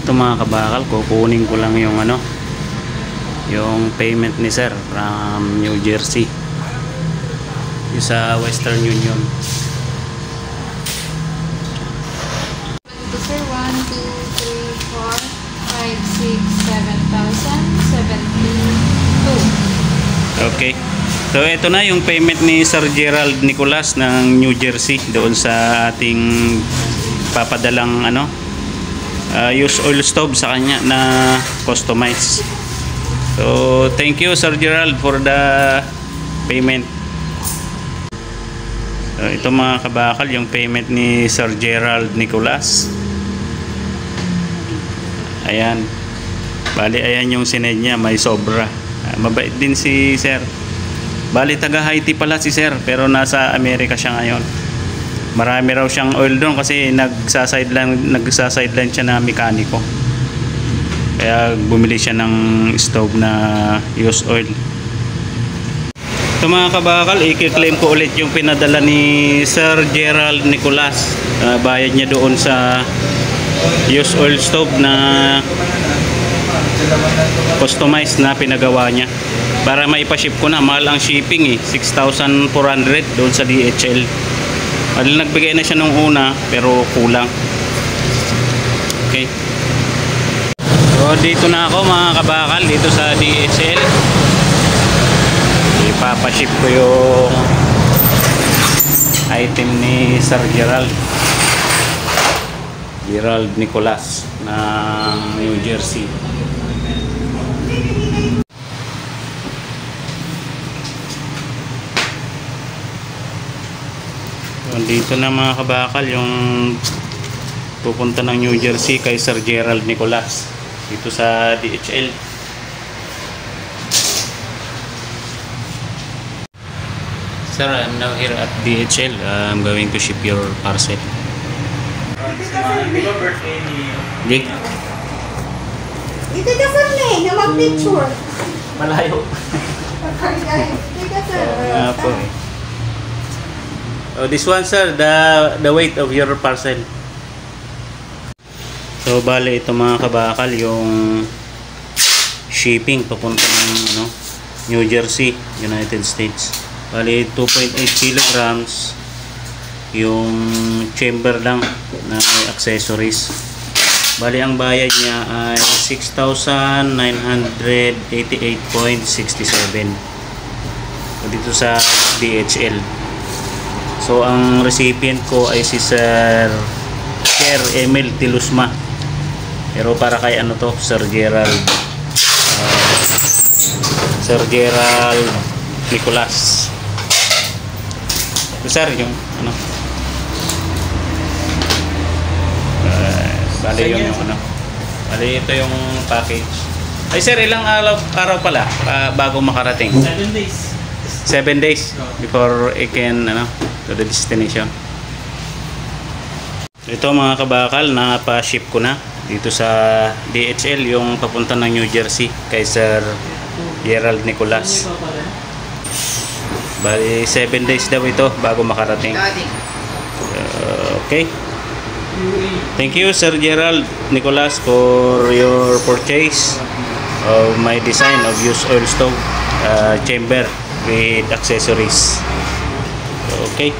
Ito mga kabakal, kukunin ko lang yung yung payment ni sir from New Jersey, yung sa Western Union. Sir, 1, 2, 3, 4, 5, 6, 7,072. Okay. So ito na yung payment ni Sir Gerald Nicolas ng New Jersey doon sa ating papadalang use oil stove sa kanya na customize. So thank you Sir Gerald for the payment. So ito mga kabakal yung payment ni Sir Gerald Nicolas. Ayan. Bali ayan yung sined niya, may sobra. Mabait din si Sir. Bali taga Haiti pala si Sir, pero nasa Amerika siya ngayon. Marami raw siyang oil doon kasi nagsa-sideline siya na mekaniko. Kaya bumili siya ng stove na use oil. Ito mga kabakal, i-claim ko ulit yung pinadala ni Sir Gerald Nicolas. Bayad niya doon sa use oil stove na customized na pinagawa niya. Para maipaship ko na, mahal ang shipping 6,400 doon sa DHL. Nagbigay na siya nung una pero kulang. Okay. So dito na ako mga kabakal, dito sa DHL. Ipapaship ko yung item ni Sir Gerald Nicolas ng New Jersey. Dito na mga kabakal yung pupunta ng New Jersey kay Sir Gerald Nicolas dito sa DHL. Sir, I'm now here at DHL. I'm going to ship your parcel. Jake? Dito ka sir na mag-picture. Malayo. Dito ka sir. Oh, this one sir, the weight of your parcel. So bale ito mga kabakal yung shipping papunta ng New Jersey, United States. Bale 2.8 kilograms yung chamber lang na may accessories. Bale ang bayad niya ay 6,988.67 dito sa DHL. So ang recipient ko ay si Sir Emil Tilusma. Pero para kay to, Sir Gerald Nicolas. So, sir, yung bali yung bali ito yung package. Ay sir, ilang araw pala bago makarating? 7 days. 7 days before I can to the destination. Ito mga kabakal, na-pa-ship ko na dito sa DHL yung papunta ng New Jersey kay Sir Gerald Nicolas. Bali 7 days daw ito bago makarating. Okay. Thank you Sir Gerald Nicolas for your purchase of my design of used oil stove chamber with accessories. Okay.